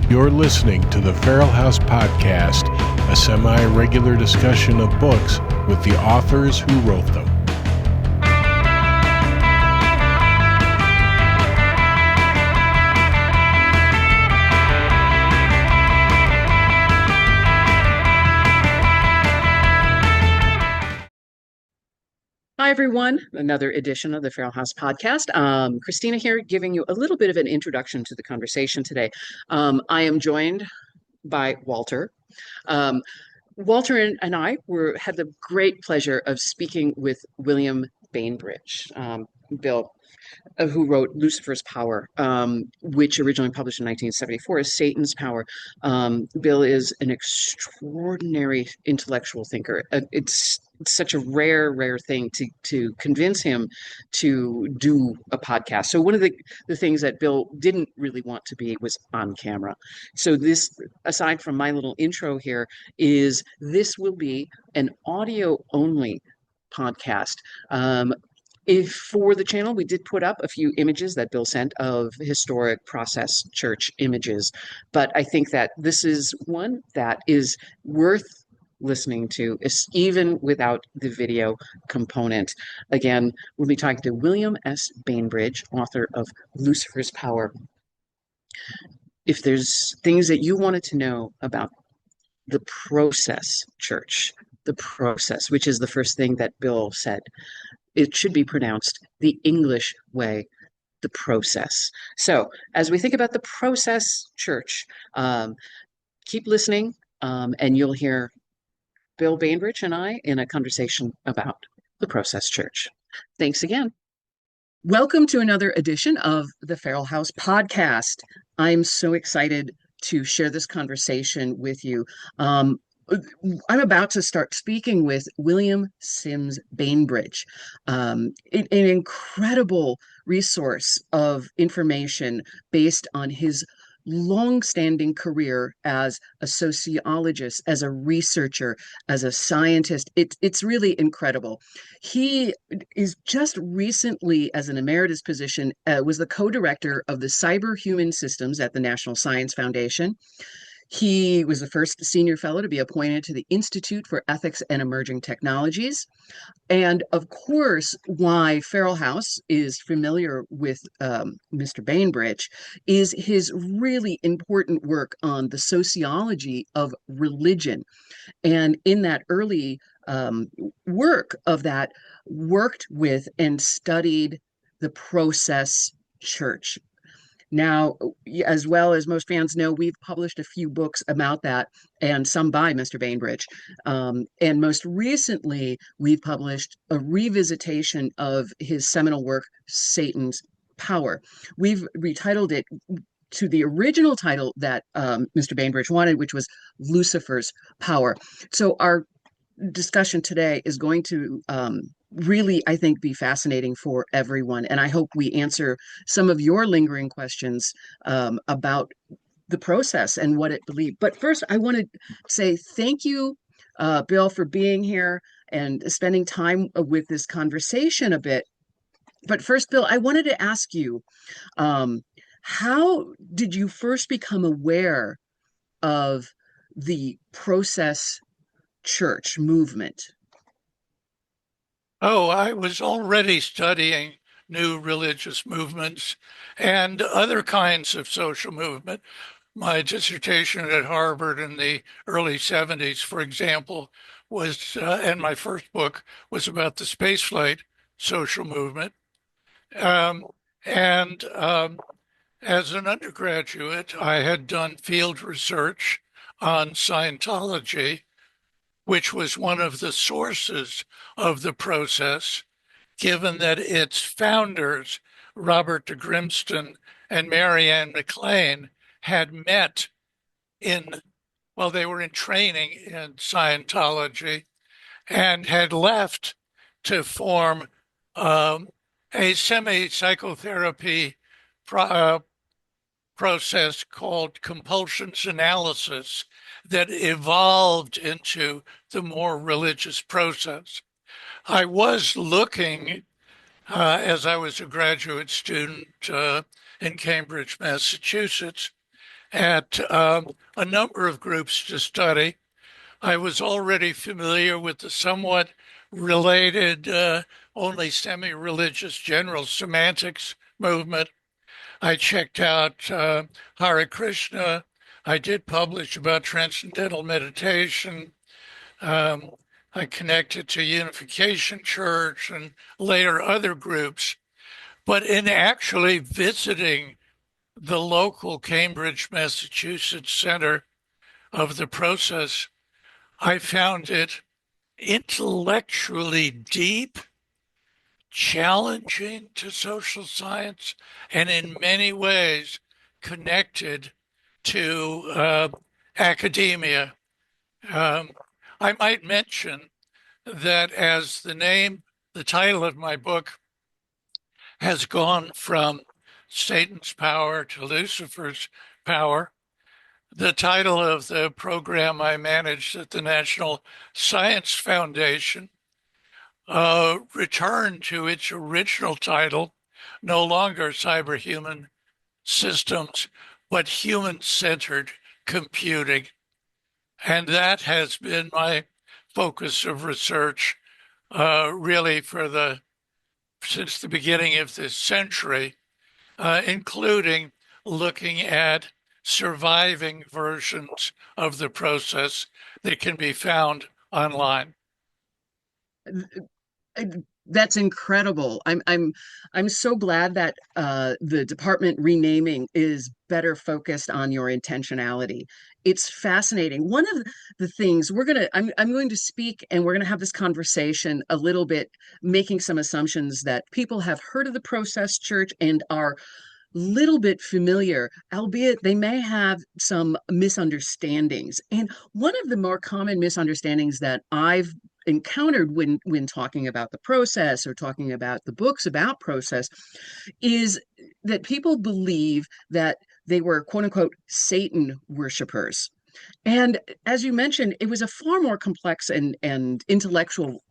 You're listening to the Feral House Podcast, a semi-regular discussion of books with the authors who wrote them. Hi, everyone. Another edition of the Feral House Podcast. Christina here, giving you a little bit of an introduction to the conversation today. I am joined by Walter. Walter and I had the great pleasure of speaking with William Bainbridge. Bill, who wrote Lucifer's Power, which originally published in 1974 as Satan's Power. Bill is an extraordinary intellectual thinker. It's such a rare thing to convince him to do a podcast. So one of the things that Bill didn't really want to be was on camera. So this, aside from my little intro here, this will be an audio only podcast. If for the channel, we did put up a few images that Bill sent of historic process church images, but I think that this is one that is worth listening to, even without the video component. Again, we'll be talking to William S. Bainbridge, author of Lucifer's Power. If there's things that you wanted to know about the process church, the process, which is the first thing that Bill said, it should be pronounced the English way, the process. So as we think about the process church, keep listening, and you'll hear Bill Bainbridge and I in a conversation about the process church. Thanks again. Welcome to another edition of the Feral House Podcast. I'm so excited to share this conversation with you. I'm about to start speaking with William Sims Bainbridge, an incredible resource of information based on his long-standing career as a sociologist, as a researcher, as a scientist. It's really incredible. He is just recently, as an emeritus position, was the co-director of the Cyber Human Systems at the National Science Foundation. He was the first senior fellow to be appointed to the Institute for Ethics and Emerging Technologies. And of course, why Feral House is familiar with Mr. Bainbridge is his really important work on the sociology of religion. And in that early work of that, worked with and studied the process church. Now, as well as most fans know, we've published a few books about that, and some by Mr. Bainbridge. And most recently, we've published a revisitation of his seminal work, Satan's Power. We've retitled it to the original title that Mr. Bainbridge wanted, which was Lucifer's Power. So our discussion today is going to really, I think, be fascinating for everyone. And I hope we answer some of your lingering questions about the process and what it believed. But first, I want to say thank you, Bill, for being here and spending time with this conversation a bit. But first, Bill, I wanted to ask you, how did you first become aware of the process church movement? Oh, I was already studying new religious movements and other kinds of social movement. My dissertation at Harvard in the early 70s, for example, was, and my first book was about the spaceflight social movement. As an undergraduate, I had done field research on Scientology, which was one of the sources of the process, given that its founders, Robert de Grimston and Marianne McLean, had met while they were in training in Scientology and had left to form a semi-psychotherapy process called compulsions analysis that evolved into the more religious process. I was looking, as I was a graduate student in Cambridge, Massachusetts, at a number of groups to study. I was already familiar with the somewhat related, only semi-religious general semantics movement. I checked out Hare Krishna. I did publish about transcendental meditation. I connected to Unification Church and later other groups. But in actually visiting the local Cambridge, Massachusetts center of the process, I found it intellectually deep, challenging to social science, and in many ways connected to academia. I might mention that as the title of my book has gone from Satan's power to Lucifer's power, the title of the program I managed at the National Science Foundation returned to its original title, no longer cyberhuman systems, but human-centered computing. And that has been my focus of research really since the beginning of this century, including looking at surviving versions of the process that can be found online. That's incredible. I'm so glad that the department renaming is better focused on your intentionality. It's fascinating. One of the things I'm going to speak and we're gonna have this conversation a little bit, making some assumptions that people have heard of the process church and are little bit familiar, albeit they may have some misunderstandings. And one of the more common misunderstandings that I've encountered when talking about the process or talking about the books about process is that people believe that they were quote unquote Satan worshipers. And as you mentioned, it was a far more complex and intellectual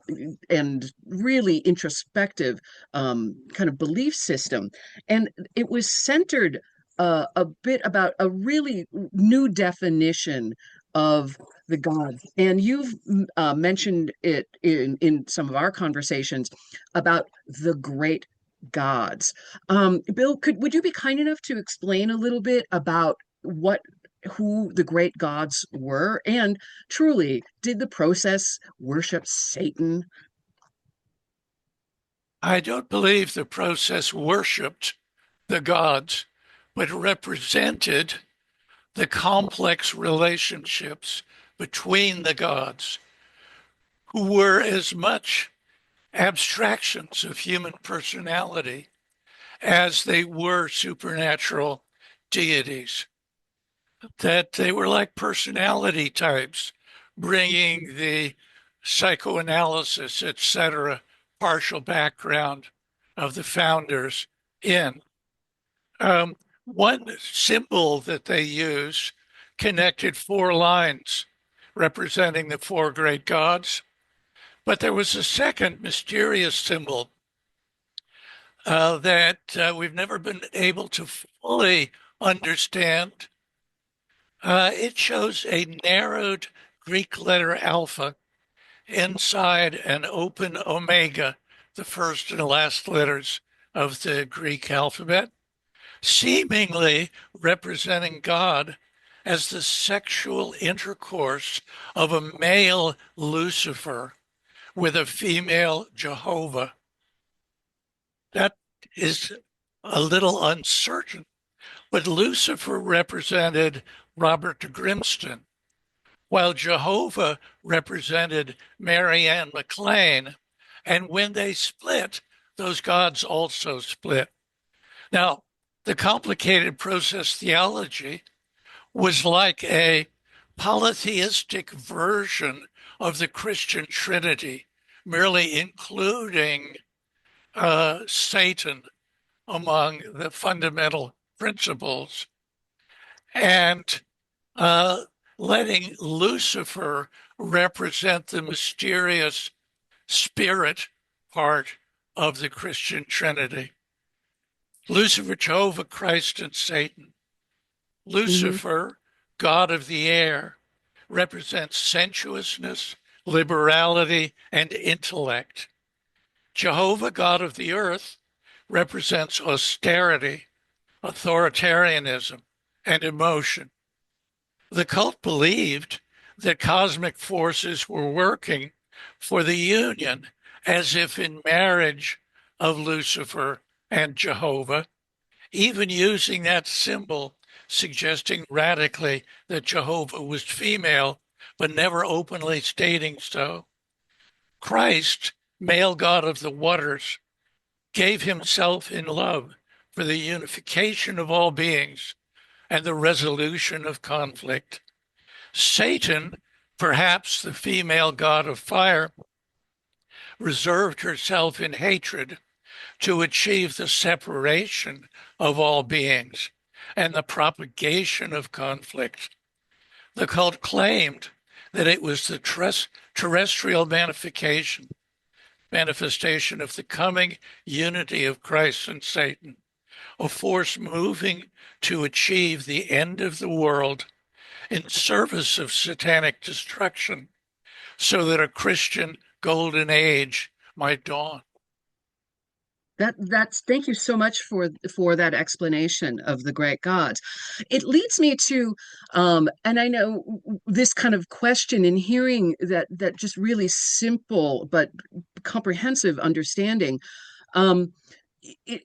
and really introspective kind of belief system. And it was centered a bit about a really new definition of the gods. And you've mentioned it in some of our conversations about the great gods. Bill, would you be kind enough to explain a little bit about who the great gods were? And truly, did the process worship Satan? I don't believe the process worshipped the gods, but represented the complex relationships between the gods, who were as much abstractions of human personality as they were supernatural deities. That they were like personality types, bringing the psychoanalysis, etc., partial background of the founders in. One symbol that they used connected 4 lines representing the 4 great gods, but there was a second mysterious symbol that we've never been able to fully understand. It shows a narrowed Greek letter alpha inside an open omega, the first and last letters of the Greek alphabet, seemingly representing God as the sexual intercourse of a male Lucifer with a female Jehovah. That is a little uncertain, but Lucifer represented Robert de Grimston, while Jehovah represented Mary Ann McLean. And when they split, those gods also split. Now, the complicated process theology was like a polytheistic version of the Christian Trinity, merely including Satan among the fundamental principles, and letting Lucifer represent the mysterious spirit part of the Christian Trinity. Lucifer, Jehovah, Christ, and Satan. Lucifer, god of the air, represents sensuousness, liberality, and intellect. Jehovah, god of the earth, represents austerity, authoritarianism, and emotion. The cult believed that cosmic forces were working for the union, as if in marriage, of Lucifer and Jehovah, even using that symbol, suggesting radically that Jehovah was female, but never openly stating so. Christ, male god of the waters, gave himself in love for the unification of all beings and the resolution of conflict. Satan, perhaps the female god of fire, reserved herself in hatred to achieve the separation of all beings and the propagation of conflict. The cult claimed that it was the terrestrial manifestation of the coming unity of Christ and Satan, a force moving to achieve the end of the world in service of satanic destruction, so that a Christian golden age might dawn. That's thank you so much for that explanation of the great gods. It leads me to and I know this kind of question in hearing that just really simple but comprehensive understanding. Um,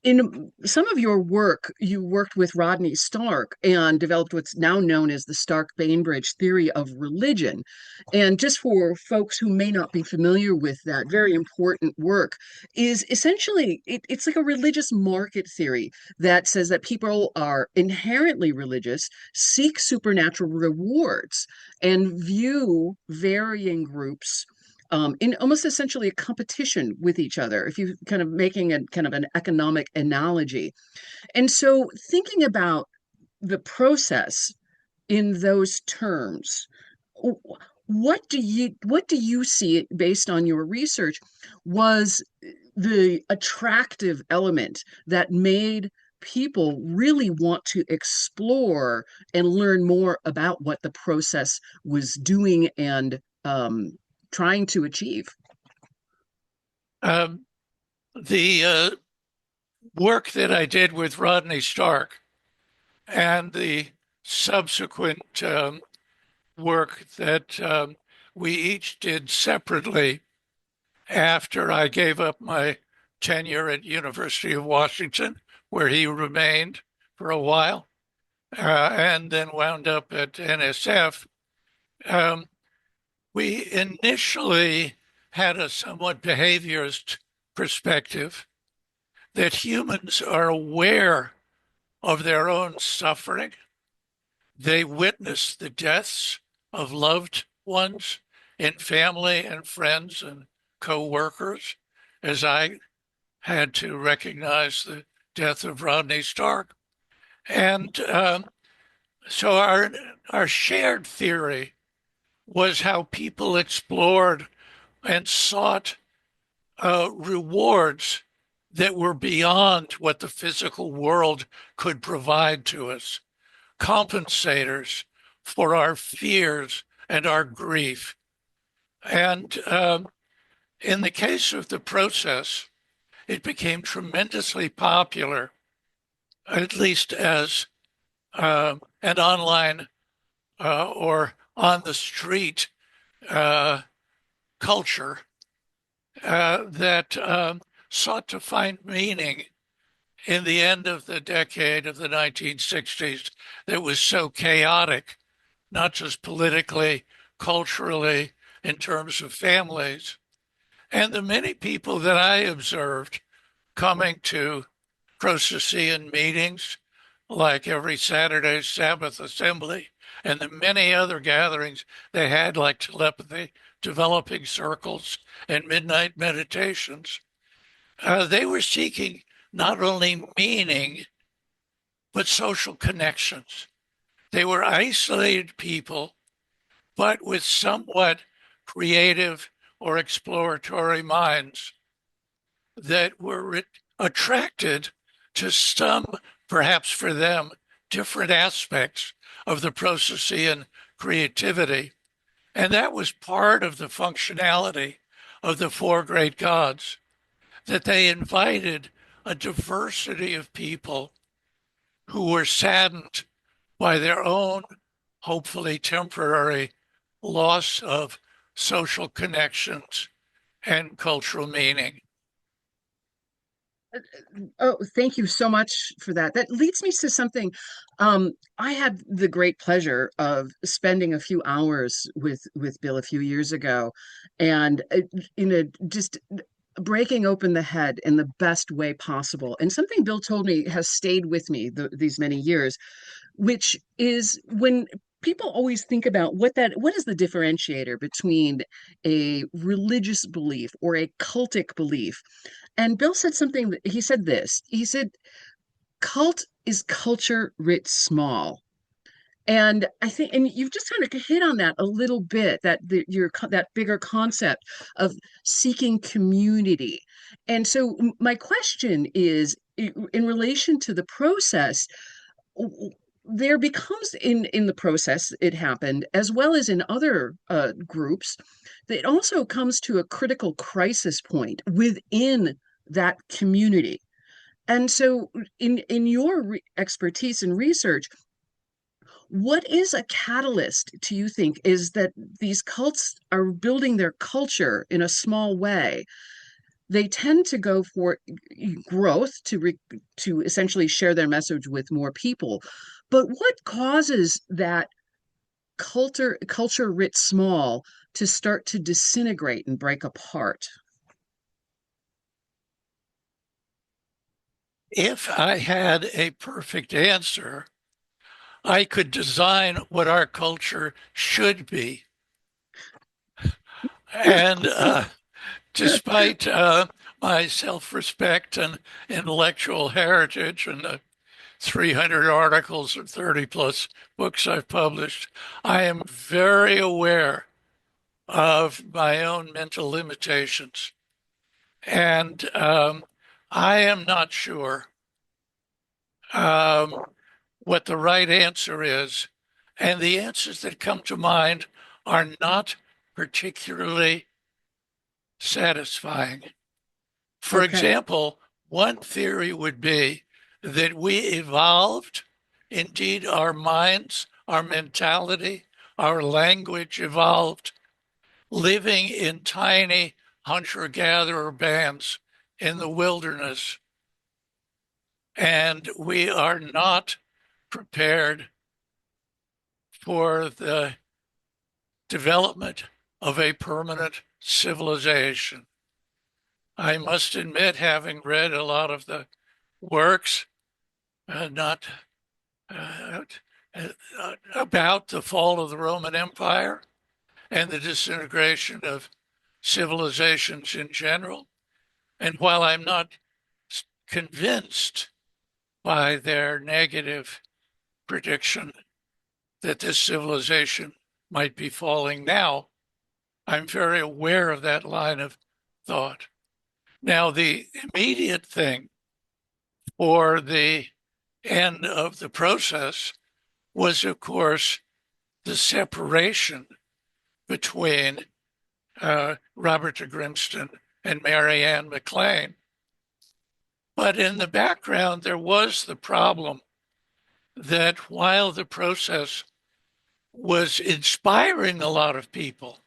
in some of your work, you worked with Rodney Stark and developed what's now known as the Stark-Bainbridge theory of religion. And just for folks who may not be familiar with that very important work, is essentially it's like a religious market theory that says that people are inherently religious, seek supernatural rewards, and view varying groups in almost essentially a competition with each other, if you kind of making a kind of an economic analogy. And so thinking about the process in those terms, what do you see based on your research was the attractive element that made people really want to explore and learn more about what the process was doing and trying to achieve? Um, the work that I did with Rodney Stark and the subsequent work that we each did separately after I gave up my tenure at University of Washington, where he remained for a while, and then wound up at NSF. We initially had a somewhat behaviorist perspective that humans are aware of their own suffering. They witness the deaths of loved ones in family and friends and co-workers, as I had to recognize the death of Rodney Stark. And so our shared theory was how people explored and sought rewards that were beyond what the physical world could provide to us, compensators for our fears and our grief. And in the case of the process, it became tremendously popular, at least as an online or on the street culture that sought to find meaning in the end of the decade of the 1960s that was so chaotic, not just politically, culturally, in terms of families. And the many people that I observed coming to Processian meetings, like every Saturday Sabbath assembly, and the many other gatherings they had, like telepathy, developing circles, and midnight meditations, they were seeking not only meaning, but social connections. They were isolated people, but with somewhat creative or exploratory minds that were attracted to some, perhaps for them, different aspects of the Processian creativity. And that was part of the functionality of the four great gods, that they invited a diversity of people who were saddened by their own, hopefully temporary, loss of social connections and cultural meaning. Oh, thank you so much for that. That leads me to something. I had the great pleasure of spending a few hours with Bill a few years ago, and just breaking open the head in the best way possible. And something Bill told me has stayed with me these many years, which is when people always think about what is the differentiator between a religious belief or a cultic belief. And Bill said something that he said this. He said, cult is culture writ small. And I think, and you've just kind of hit on that a little bit, that bigger concept of seeking community. And so my question is, in relation to the process, there becomes in the process it happened, as well as in other groups, that it also comes to a critical crisis point within that community. And so in your expertise and research, what is a catalyst, do you think, is that these cults are building their culture in a small way? They tend to go for growth to essentially share their message with more people. But what causes that culture writ small to start to disintegrate and break apart? If I had a perfect answer, I could design what our culture should be. And despite my self-respect and intellectual heritage and the 300 articles and 30 plus books I've published, I am very aware of my own mental limitations. And I am not sure what the right answer is. And the answers that come to mind are not particularly satisfying. For example, one theory would be that we evolved, indeed, our minds, our mentality, our language evolved, living in tiny hunter-gatherer bands in the wilderness. And we are not prepared for the development of a permanent civilization. I must admit, having read a lot of the works, not about the fall of the Roman Empire and the disintegration of civilizations in general, and while I'm not convinced by their negative prediction that this civilization might be falling now, I'm very aware of that line of thought. Now, the immediate thing for the end of the process was, of course, the separation between Robert de Grimston and Mary Ann McLean. But in the background, there was the problem that while the process was inspiring a lot of people,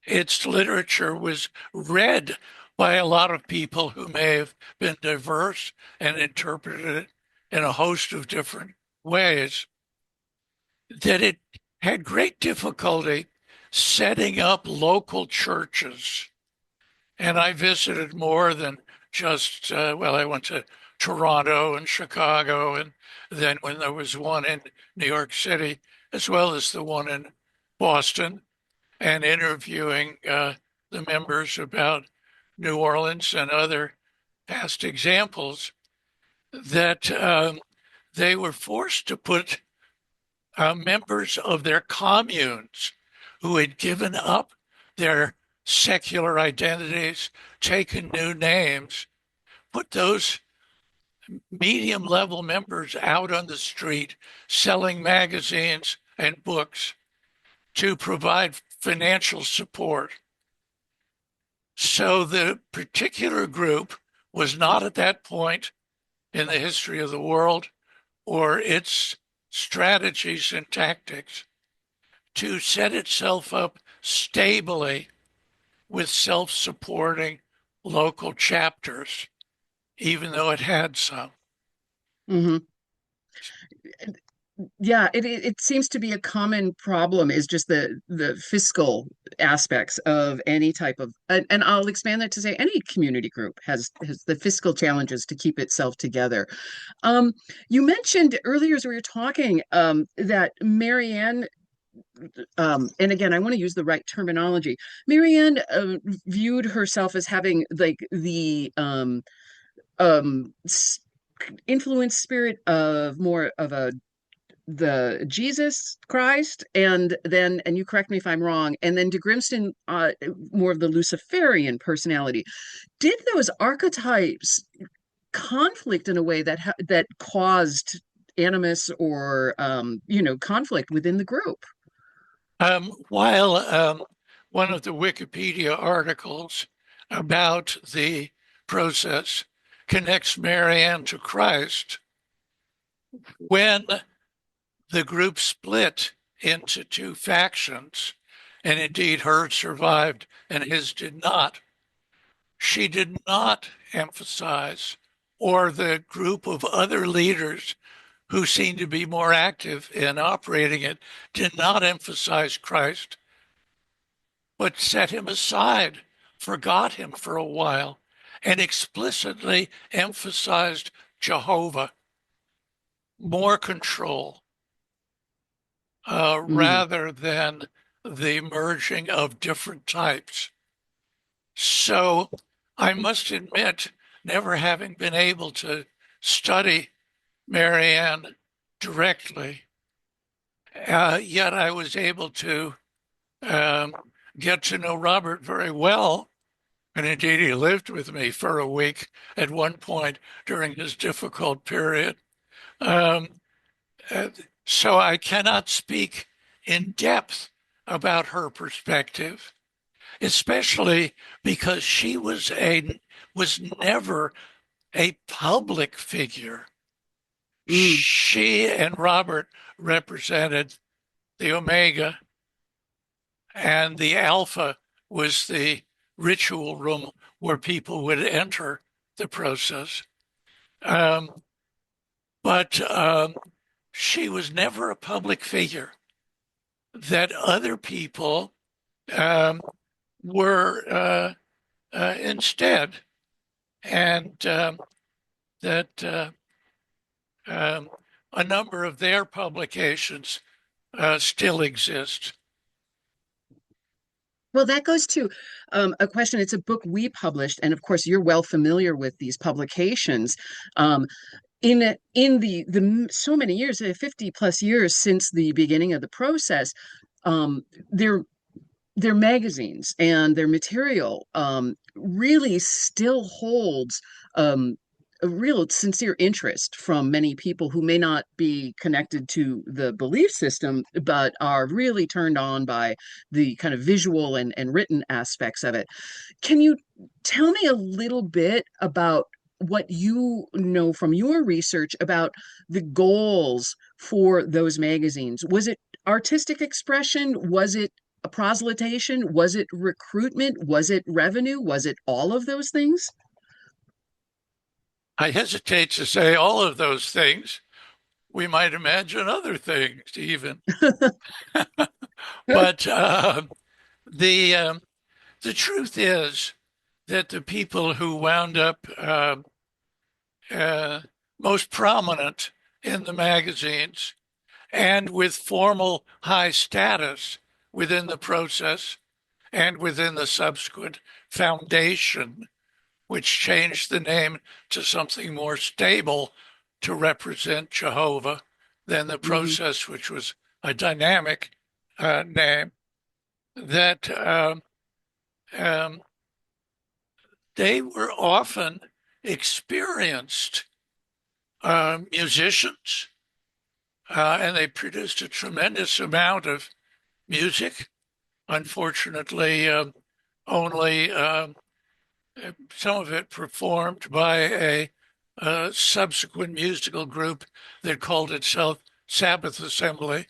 its literature was read by a lot of people who may have been diverse and interpreted it in a host of different ways, that it had great difficulty setting up local churches. And I visited more than just, I went to Toronto and Chicago, and then when there was one in New York City, as well as the one in Boston, and interviewing the members about New Orleans and other past examples, that they were forced to put members of their communes who had given up their secular identities, taken new names, put those medium level members out on the street selling magazines and books to provide financial support. So the particular group was not at that point in the history of the world or its strategies and tactics to set itself up stably with self-supporting local chapters, even though it had some. Mm-hmm. Yeah, it seems to be a common problem is just the fiscal aspects of any type of, and I'll expand that to say any community group has the fiscal challenges to keep itself together. Um, you mentioned earlier as we were talking that Marianne, and again, I want to use the right terminology. Marianne viewed herself as having like the influence spirit of more of the Jesus Christ, and then, and you correct me if I'm wrong, and then de Grimston, more of the Luciferian personality. Did those archetypes conflict in a way that that caused animus or conflict within the group? While one of the Wikipedia articles about the process connects Marianne to Christ, when the group split into two factions, and indeed hers survived and his did not, she did not emphasize, or the group of other leaders who seemed to be more active in operating it did not emphasize Christ, but set him aside, forgot him for a while, and explicitly emphasized Jehovah, more control, rather than the merging of different types. So I must admit, never having been able to study Marianne directly, yet I was able to get to know Robert very well. And indeed, he lived with me for a week at one point during his difficult period. So I cannot speak in depth about her perspective, especially because she was never a public figure. She and Robert represented the Omega, and the Alpha was the ritual room where people would enter the process. But she was never a public figure. That other people were instead, and that a number of their publications still exist. Well, that goes to a question. It's a book we published, and of course, you're well familiar with these publications. In the so many years, 50 plus years since the beginning of the process, their magazines and their material really still holds a real sincere interest from many people who may not be connected to the belief system, but are really turned on by the kind of visual and written aspects of it. Can you tell me a little bit about what you know from your research about the goals for those magazines? Was it artistic expression? Was it a proselytation? Was it recruitment? Was it revenue? Was it all of those things? I hesitate to say all of those things. We might imagine other things even. But the truth is that the people who wound up most prominent in the magazines and with formal high status within the process and within the subsequent foundation, which changed the name to something more stable to represent Jehovah than the process, which was a dynamic name, that they were often experienced musicians, and they produced a tremendous amount of music. Unfortunately, only some of it performed by a subsequent musical group that called itself Sabbath Assembly.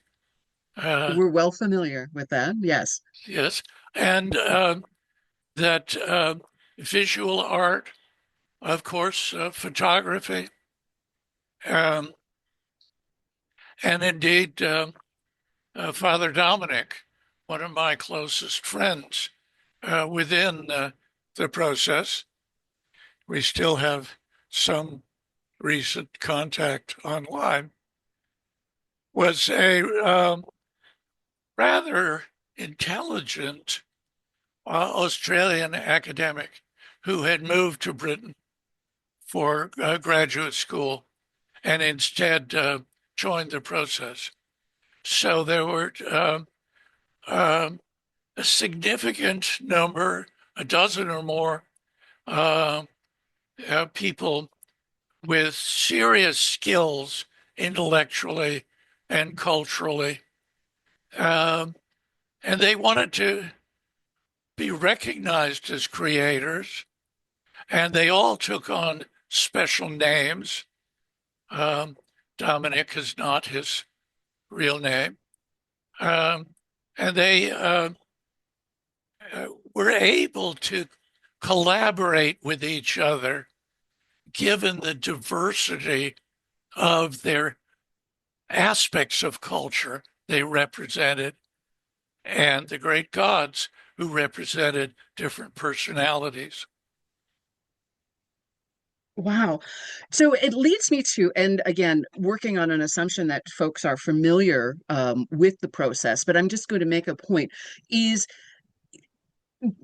We're well familiar with that. Yes. Yes, and that visual art, of course, photography, um, and indeed Father Dominic, one of my closest friends within the process. We still have some recent contact online, was a rather intelligent Australian academic who had moved to Britain for graduate school and instead joined the process. So there were a significant number, a dozen or more people with serious skills intellectually and culturally. And they wanted to be recognized as creators, and they all took on special names. Dominic is not his real name. And they were able to collaborate with each other given the diversity of their aspects of culture they represented and the great gods who represented different personalities. Wow. So it leads me to, and again, working on an assumption that folks are familiar with the process, but I'm just going to make a point, is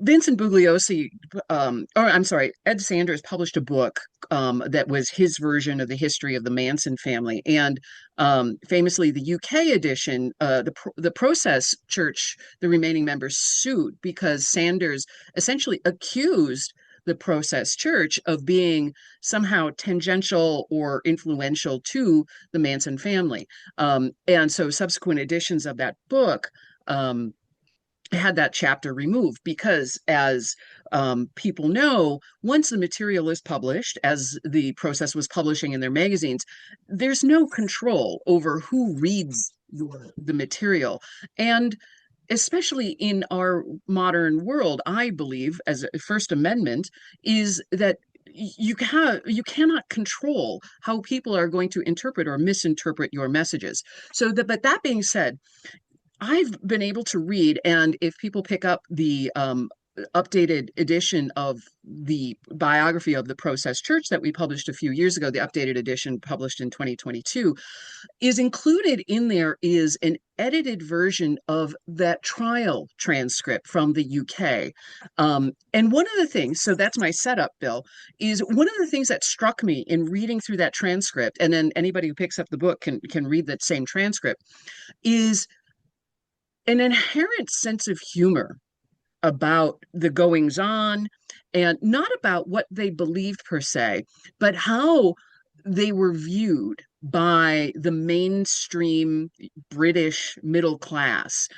Vincent Bugliosi, or I'm sorry, Ed Sanders published a book that was his version of the history of the Manson family, and famously, the UK edition, the Process Church, the remaining members sued because Sanders essentially accused the Process Church of being somehow tangential or influential to the Manson family, and so subsequent editions of that book. Had that chapter removed because, as people know, once the material is published, as the process was publishing in their magazines, there's no control over who reads the material. And especially in our modern world, I believe, as a First Amendment, is that you cannot control how people are going to interpret or misinterpret your messages. But that being said, I've been able to read, and if people pick up the updated edition of the biography of the Process Church that we published a few years ago, the updated edition published in 2022, is included in there is an edited version of that trial transcript from the UK. And one of the things, so that's my setup, Bill, is one of the things that struck me in reading through that transcript, and then anybody who picks up the book can read that same transcript, is an inherent sense of humor about the goings on, and not about what they believed per se, but how they were viewed by the mainstream British middle class.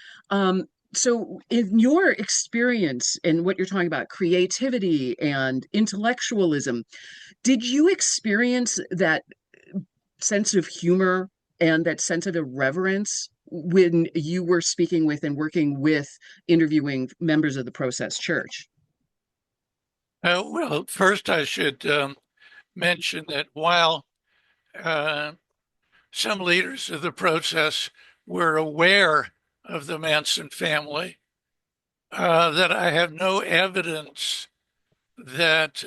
So, in your experience and what you're talking about, creativity and intellectualism, did you experience that sense of humor and that sense of irreverence when you were speaking with and working with interviewing members of the Process Church? Well, first I should mention that while some leaders of the process were aware of the Manson family, that I have no evidence that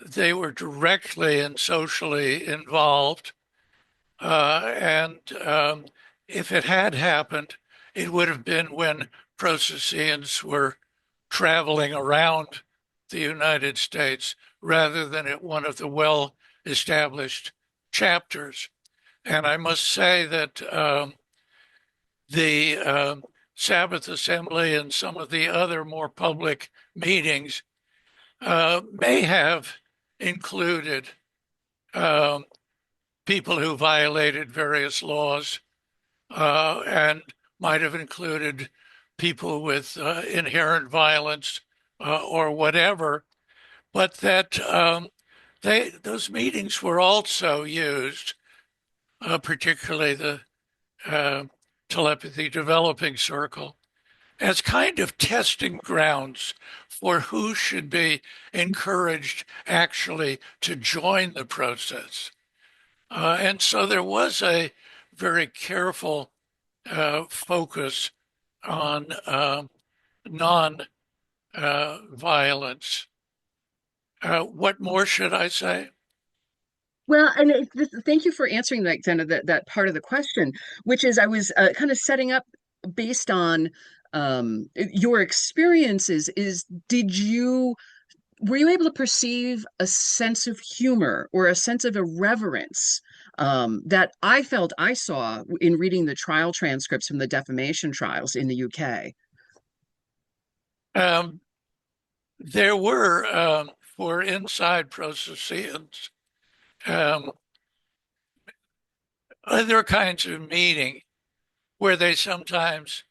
they were directly and socially involved. And if it had happened, it would have been when processians were traveling around the United States rather than at one of the well-established chapters. And I must say that the Sabbath Assembly and some of the other more public meetings may have included um, people who violated various laws and might have included people with inherent violence or whatever, but that those meetings were also used, particularly the telepathy developing circle, as kind of testing grounds for who should be encouraged actually to join the process. And so there was a very careful focus on non-violence. What more should I say? Well, and thank you for answering that kind of that part of the question, which is I was kind of setting up based on your experiences. Did you were you able to perceive a sense of humor or a sense of irreverence that I felt I saw in reading the trial transcripts from the defamation trials in the UK? Um, there were, for inside processions, um, other kinds of meeting where they sometimes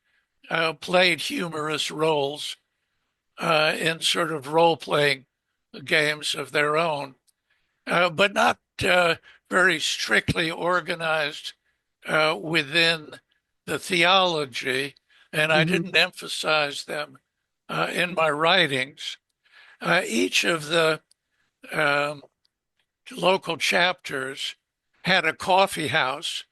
played humorous roles in sort of role-playing games of their own, but not very strictly organized within the theology, and I Hmm. didn't emphasize them in my writings. Each of the um, local chapters had a coffee house,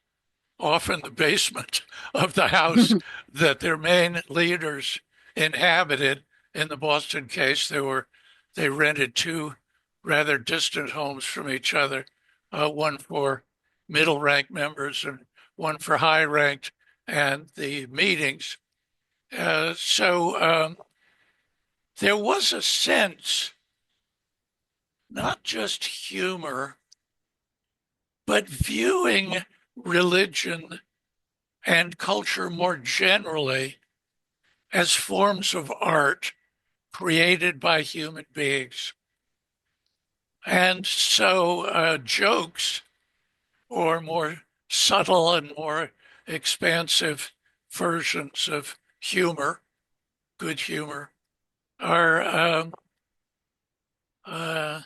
often the basement of the house that their main leaders inhabited. In the Boston case, they rented two rather distant homes from each other, one for middle rank members and one for high ranked and the meetings. So there was a sense, not just humor, but viewing religion and culture more generally as forms of art created by human beings. And so jokes or more subtle and more expansive versions of humor, good humor, are, uh,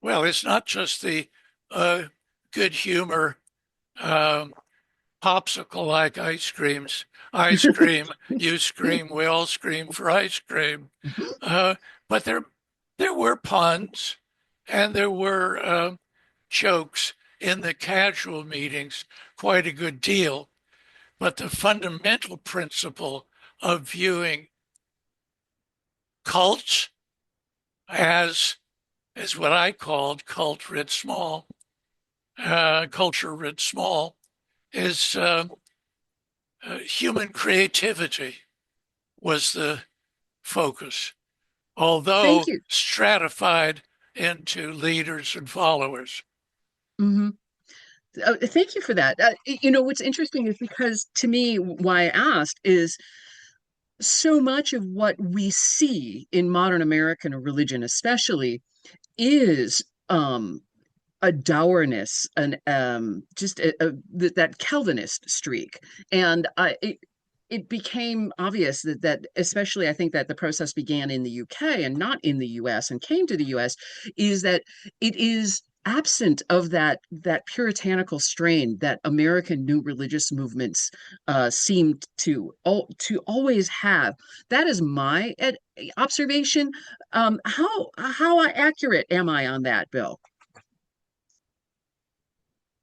well, it's not just the good humor um, popsicle like ice creams. I scream, you scream, we all scream for ice cream. Uh, but there were puns and there were jokes in the casual meetings, quite a good deal. But the fundamental principle of viewing cults as what I called cult writ small, culture writ small, is human creativity was the focus, Thank although you. stratified into leaders and followers. Hmm. Thank you for that. What's interesting is because to me, why I asked is so much of what we see in modern American religion, especially, is a dourness, and just that Calvinist streak, and it became obvious that especially I think that the process began in the UK and not in the US and came to the US, is that it is absent of that puritanical strain that American new religious movements seemed to always have. That is my observation. How accurate am I on that, Bill?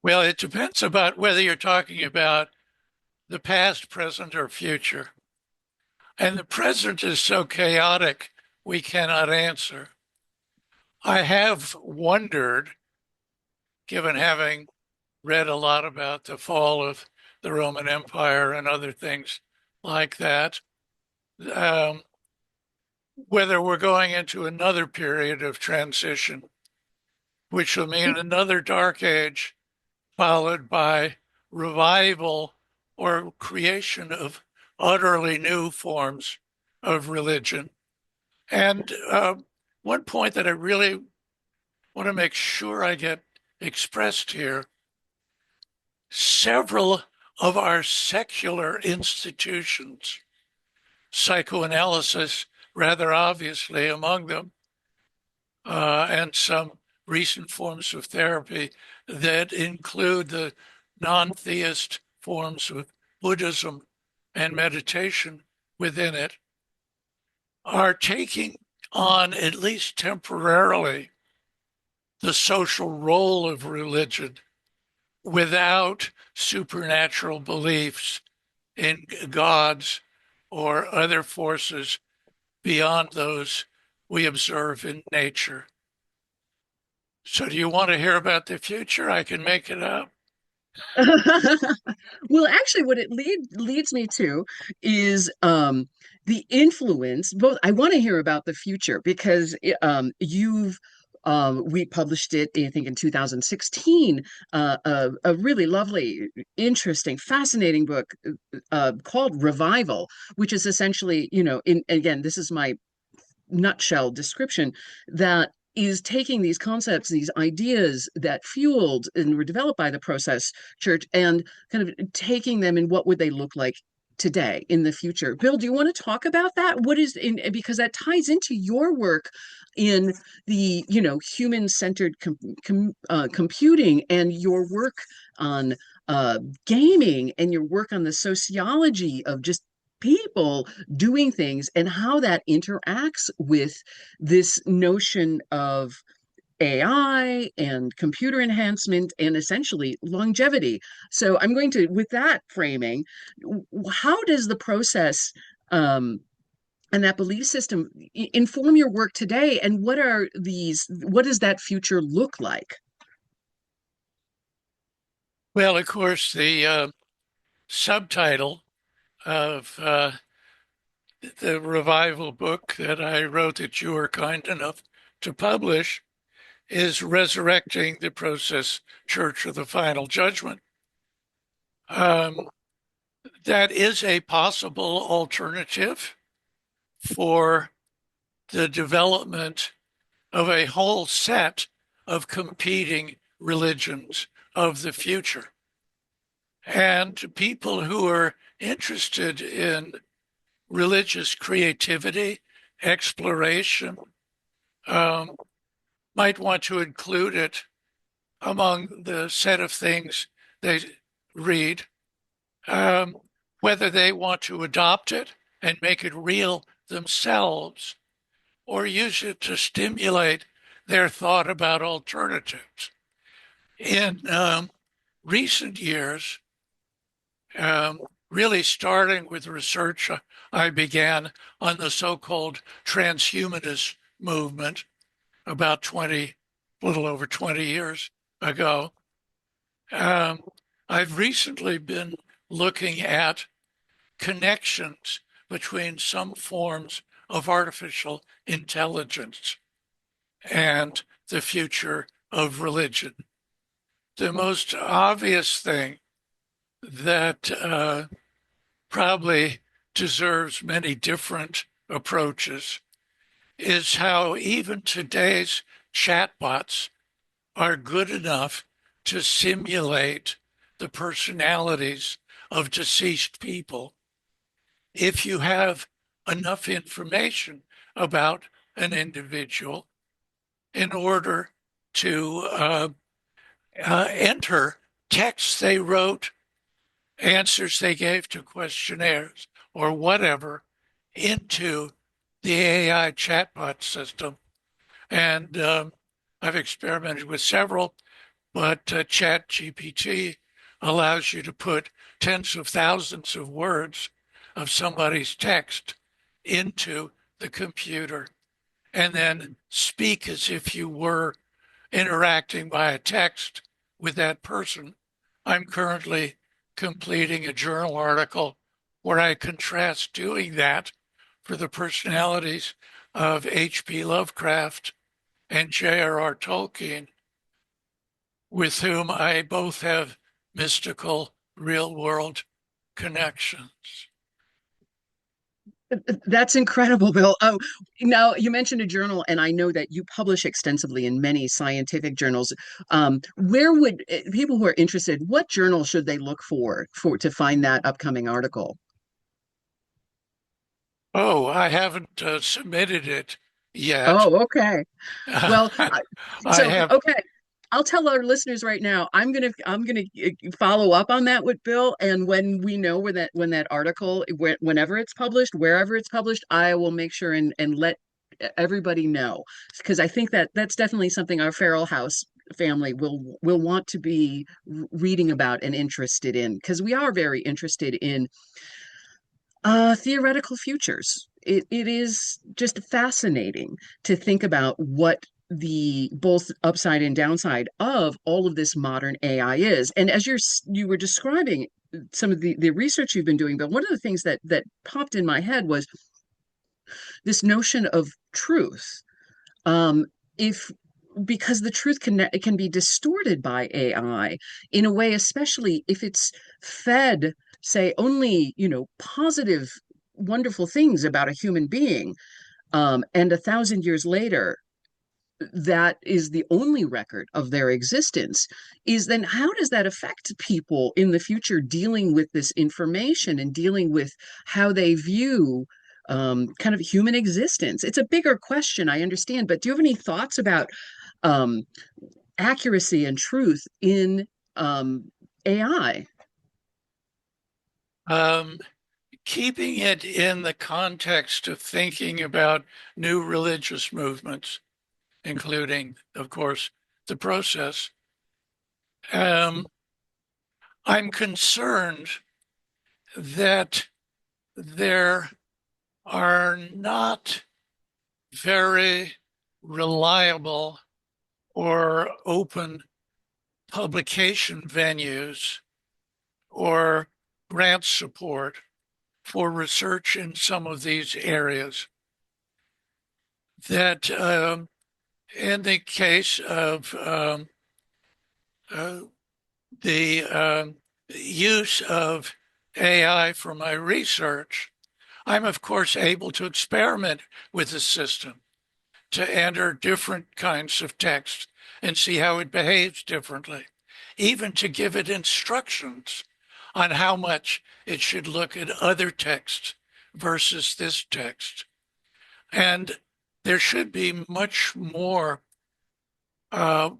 Well, it depends about whether you're talking about the past, present, or future. And the present is so chaotic, we cannot answer. I have wondered, given having read a lot about the fall of the Roman Empire and other things like that, um, whether we're going into another period of transition, which will mean another dark age followed by revival or creation of utterly new forms of religion. And one point that I really want to make sure I get expressed here. Several of our secular institutions, psychoanalysis rather obviously among them, and some recent forms of therapy that include the non-theist forms of Buddhism and meditation within it, are taking on, at least temporarily, the social role of religion without supernatural beliefs in gods or other forces beyond those we observe in nature. So do you want to hear about the future? I can make it up. Well, actually, what it leads me to is the influence. Both, I want to hear about the future because you've we published it, I think, in 2016, a really lovely, interesting, fascinating book called Revival, which is essentially, again, this is my nutshell description, that is taking these concepts, these ideas that fueled and were developed by the process church, and kind of taking them and what would they look like today in the future. Bill, do you want to talk about that? What is in, because that ties into your work in the human-centered computing, and your work on gaming, and your work on the sociology of just people doing things, and how that interacts with this notion of AI and computer enhancement and essentially longevity. So I'm going to, with that framing, how does the process and that belief system inform your work today? And what does that future look like? Well, of course, the subtitle of the revival book that I wrote that you were kind enough to publish is Resurrecting the Process Church of the Final Judgment. That is a possible alternative for the development of a whole set of competing religions of the future. And people who are interested in religious creativity, exploration, might want to include it among the set of things they read, whether they want to adopt it and make it real themselves or use it to stimulate their thought about alternatives. In recent years, really starting with research I began on the so-called transhumanist movement about little over 20 years ago. I've recently been looking at connections between some forms of artificial intelligence and the future of religion. The most obvious thing that probably deserves many different approaches is how even today's chatbots are good enough to simulate the personalities of deceased people if you have enough information about an individual in order to enter texts they wrote, answers they gave to questionnaires, or whatever into the AI chatbot system. And I've experimented with several, but ChatGPT allows you to put tens of thousands of words of somebody's text into the computer and then speak as if you were interacting by a text with that person. I'm currently completing a journal article where I contrast doing that for the personalities of H.P. Lovecraft and J.R.R. Tolkien, with whom I both have mystical, real-world connections. That's incredible, Bill. Now you mentioned a journal, and I know that you publish extensively in many scientific journals. Where would people who are interested, what journal should they look for to find that upcoming article? Oh, I haven't submitted it yet. Oh, okay. Well, I have. okay. I'll tell our listeners right now. I'm gonna follow up on that with Bill, and when we know when that article, whenever it's published, wherever it's published, I will make sure and let everybody know, because I think that that's definitely something our Feral House family will want to be reading about and interested in, because we are very interested in theoretical futures. It is just fascinating to think about what the both upside and downside of all of this modern AI is. And as you were describing some of the research you've been doing, but one of the things that popped in my head was this notion of truth. If Because the truth can be distorted by AI in a way, especially if it's fed, say, only, positive, wonderful things about a human being, and 1,000 years later, that is the only record of their existence. Is then how does that affect people in the future dealing with this information and dealing with how they view kind of human existence? It's a bigger question, I understand, but do you have any thoughts about um, accuracy and truth in AI? Um, Keeping it in the context of thinking about new religious movements, including, of course, the process, um, I'm concerned that there are not very reliable or open publication venues or grant support for research in some of these areas. That in the case of the use of AI for my research, I'm of course able to experiment with the system to enter different kinds of text and see how it behaves differently, even to give it instructions on how much it should look at other texts versus this text. And there should be much more uh,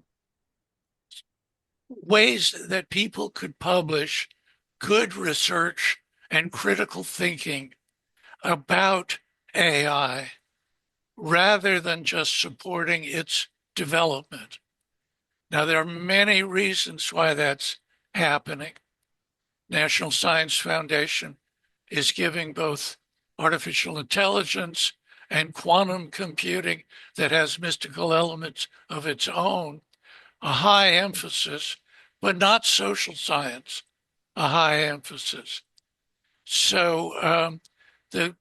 ways that people could publish good research and critical thinking about AI rather than just supporting its development. Now, there are many reasons why that's happening. National Science Foundation is giving both artificial intelligence and quantum computing that has mystical elements of its own a high emphasis, but not social science, a high emphasis. So the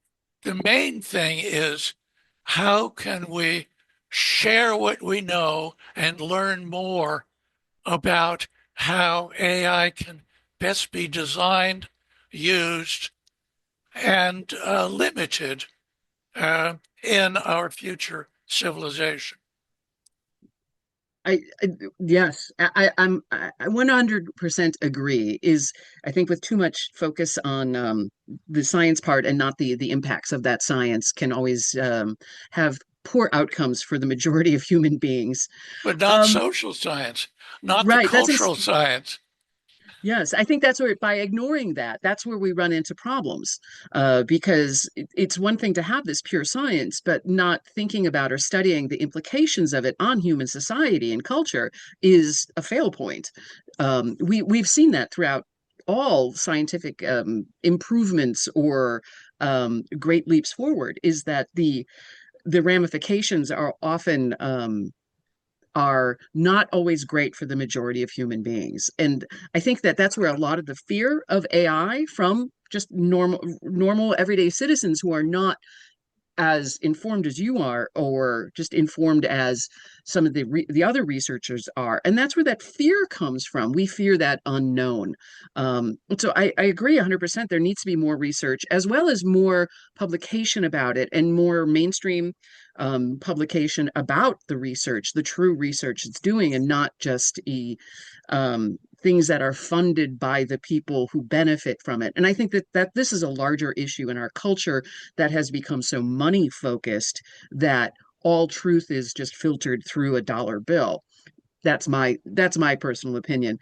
main thing is how can we share what we know and learn more about how AI can best be designed, used, and limited in our future civilization. I yes, I 100% agree. Is I think with too much focus on the science part and not the impacts of that science can always have poor outcomes for the majority of human beings. But not Um, social science, not the right. cultural science. Yes, I think that's where, by ignoring that, that's where we run into problems. Because it's one thing to have this pure science, but not thinking about or studying the implications of it on human society and culture is a fail point. We've seen that throughout all scientific improvements or great leaps forward, is that the ramifications are often are not always great for the majority of human beings. And I think that that's where a lot of the fear of AI from just normal everyday citizens who are not as informed as you are, or just informed as some of the other researchers are, and that's where that fear comes from. We fear that unknown. So I agree 100%. There needs to be more research, as well as more publication about it, and more mainstream publication about the research, the true research it's doing, and not just things that are funded by the people who benefit from it. And I think that this is a larger issue in our culture that has become so money focused that all truth is just filtered through a dollar bill. That's my personal opinion.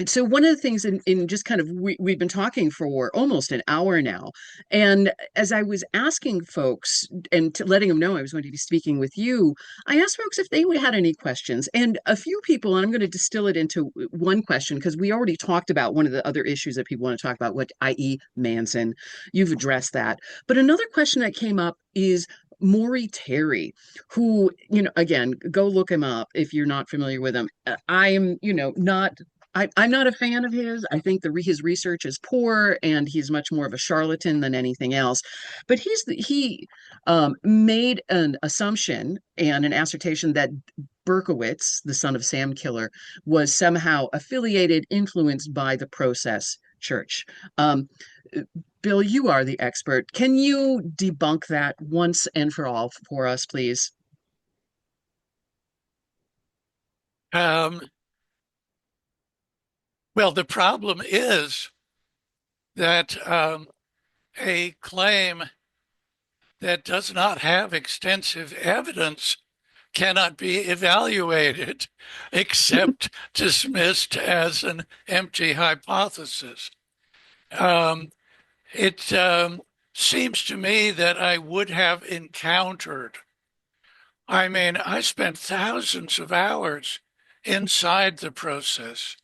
So one of the things in just kind of we've been talking for almost an hour now, and as I was asking folks and letting them know I was going to be speaking with you, I asked folks if they had any questions, and a few people, and I'm going to distill it into one question because we already talked about one of the other issues that people want to talk about, what i.e. Manson. You've addressed that, but another question that came up is Maury Terry, who, again, go look him up if you're not familiar with him. I am, not I'm not a fan of his. I think his research is poor, and he's much more of a charlatan than anything else. But he made an assumption and an assertion that Berkowitz, the son of Sam Killer, was somehow affiliated, influenced by the Process Church. Bill, you are the expert. Can you debunk that once and for all for us, please? Well, the problem is that a claim that does not have extensive evidence cannot be evaluated except dismissed as an empty hypothesis. It seems to me that I would have encountered, I spent thousands of hours inside the process.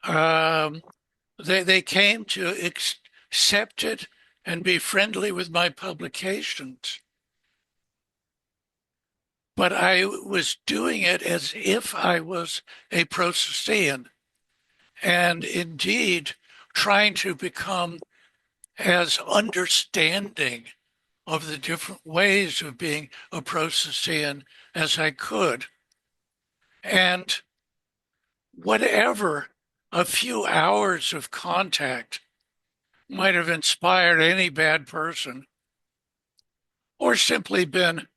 They came to accept it and be friendly with my publications. But I was doing it as if I was a processian, and indeed trying to become as understanding of the different ways of being a processian as I could. And whatever a few hours of contact might have inspired any bad person, or simply been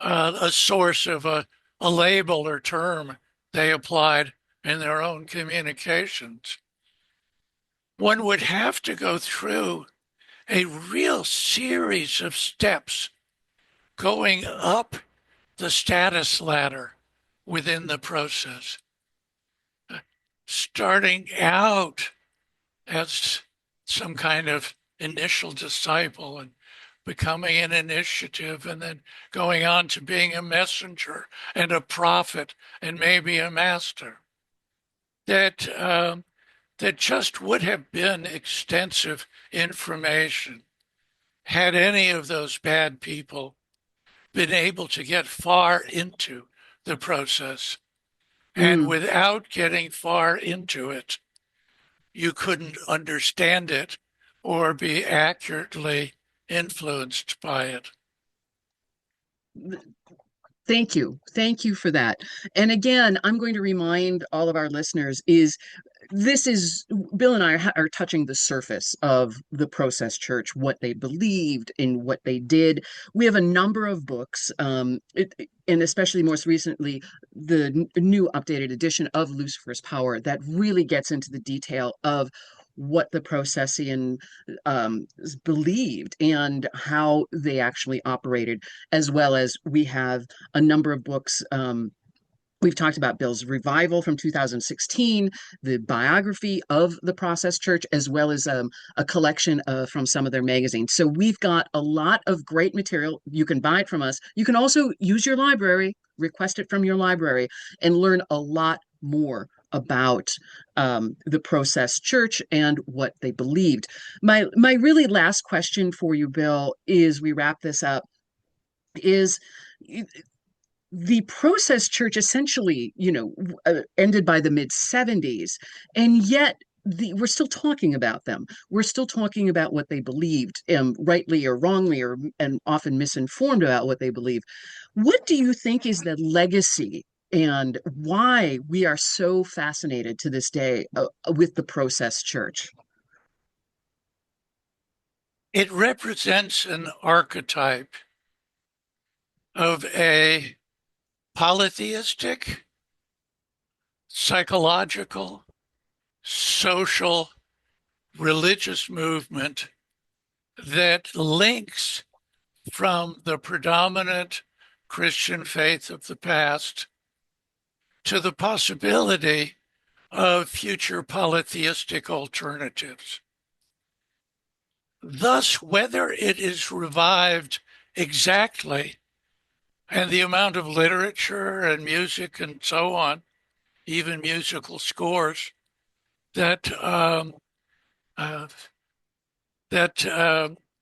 a source of a label or term they applied in their own communications. One would have to go through a real series of steps going up the status ladder within the process, starting out as some kind of initial disciple and becoming an initiative, and then going on to being a messenger and a prophet and maybe a master. That just would have been extensive information had any of those bad people been able to get far into the process. And without getting far into it, you couldn't understand it or be accurately influenced by it. Thank you. Thank you for that. And again, I'm going to remind all of our listeners Bill and I are touching the surface of the Process Church, what they believed and what they did. We have a number of books, and especially most recently, the new updated edition of Lucifer's Power that really gets into the detail of what the Processian believed and how they actually operated, as well as we have a number of books. We've talked about Bill's Revival from 2016, the biography of the Process Church, as well as a collection from some of their magazines. So we've got a lot of great material. You can buy it from us. You can also use your library, request it from your library, and learn a lot more about the Process Church and what they believed. My really last question for you, Bill, is we wrap this up, is the Process Church essentially, ended by the mid 70s, and yet we're still talking about them. We're still talking about what they believed, rightly or wrongly, and often misinformed about what they believe. What do you think is the legacy and why we are so fascinated to this day with the process church? It represents an archetype of a polytheistic, psychological, social, religious movement that links from the predominant Christian faith of the past to the possibility of future polytheistic alternatives. Thus, whether it is revived exactly, and the amount of literature and music and so on, even musical scores that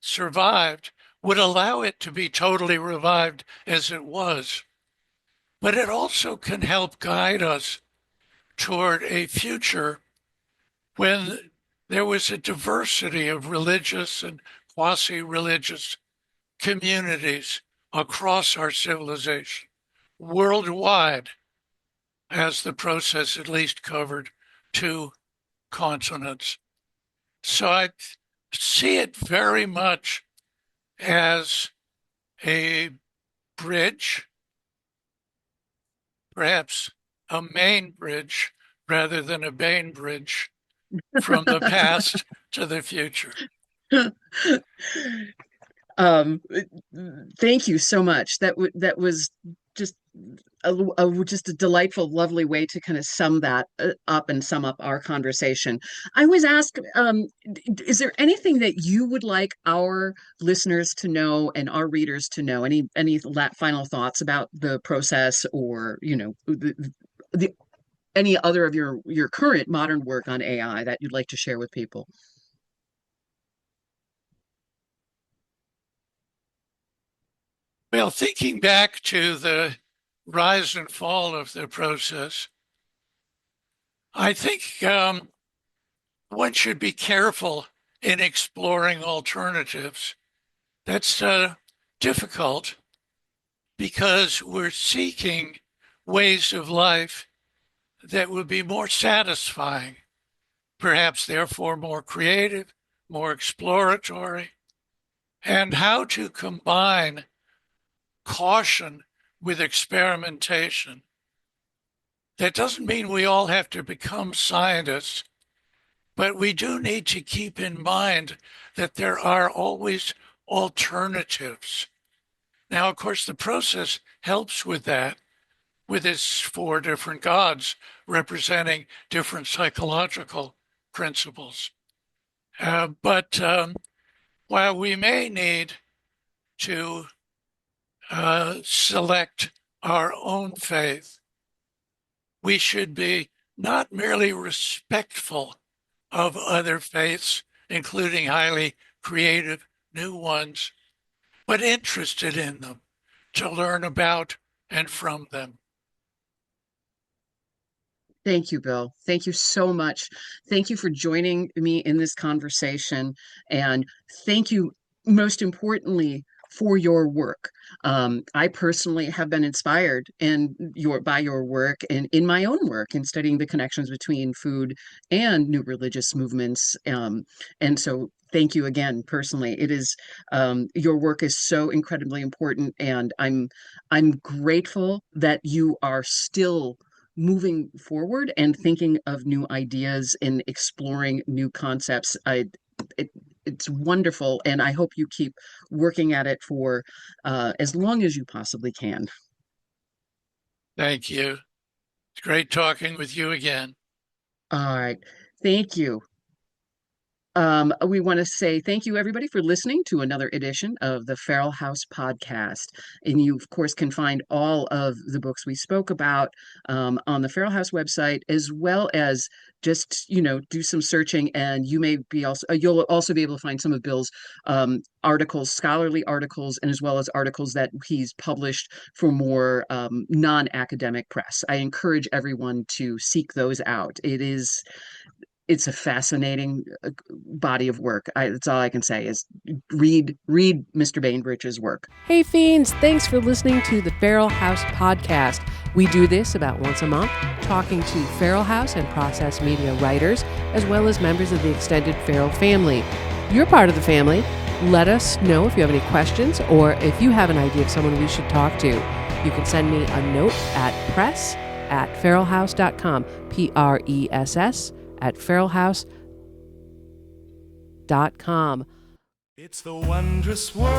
survived, would allow it to be totally revived as it was. But it also can help guide us toward a future when there was a diversity of religious and quasi-religious communities across our civilization, worldwide, as the process at least covered 2 continents. So I see it very much as a bridge, perhaps a main bridge rather than a Bainbridge, from the past to the future. Thank you so much. That was just just a delightful, lovely way to kind of sum that up and sum up our conversation. I was asked, is there anything that you would like our listeners to know and our readers to know? Any final thoughts about the process, or the any other of your current modern work on AI that you'd like to share with people? Well, thinking back to the rise and fall of the process, I think one should be careful in exploring alternatives. That's difficult because we're seeking ways of life that would be more satisfying, perhaps therefore more creative, more exploratory, and how to combine caution with experimentation. That doesn't mean we all have to become scientists, but we do need to keep in mind that there are always alternatives. Now, of course, the process helps with that, with its 4 different gods representing different psychological principles. But while we may need to select our own faith, we should be not merely respectful of other faiths, including highly creative new ones, but interested in them to learn about and from them. Thank you, Bill. Thank you so much. Thank you for joining me in this conversation. And thank you, most importantly, for your work. I personally have been inspired by your work and in my own work in studying the connections between food and new religious movements. And so thank you again, personally. It is your work is so incredibly important, and I'm grateful that you are still moving forward and thinking of new ideas and exploring new concepts. It's wonderful, and I hope you keep working at it for as long as you possibly can. Thank you. It's great talking with you again. All right. Thank you. We want to say thank you, everybody, for listening to another edition of the Feral House podcast. And you, of course, can find all of the books we spoke about on the Feral House website, as well as just, do some searching. And you'll also be able to find some of Bill's articles, scholarly articles, and as well as articles that he's published for more non-academic press. I encourage everyone to seek those out. it's a fascinating body of work. That's all I can say is read Mr. Bainbridge's work. Hey fiends, thanks for listening to the Feral House podcast. We do this about once a month, talking to Feral House and Process Media writers, as well as members of the extended Feral family. You're part of the family. Let us know if you have any questions or if you have an idea of someone we should talk to. You can send me a note at press@feralhouse.com, PRESS @feralhouse.com. It's the wondrous world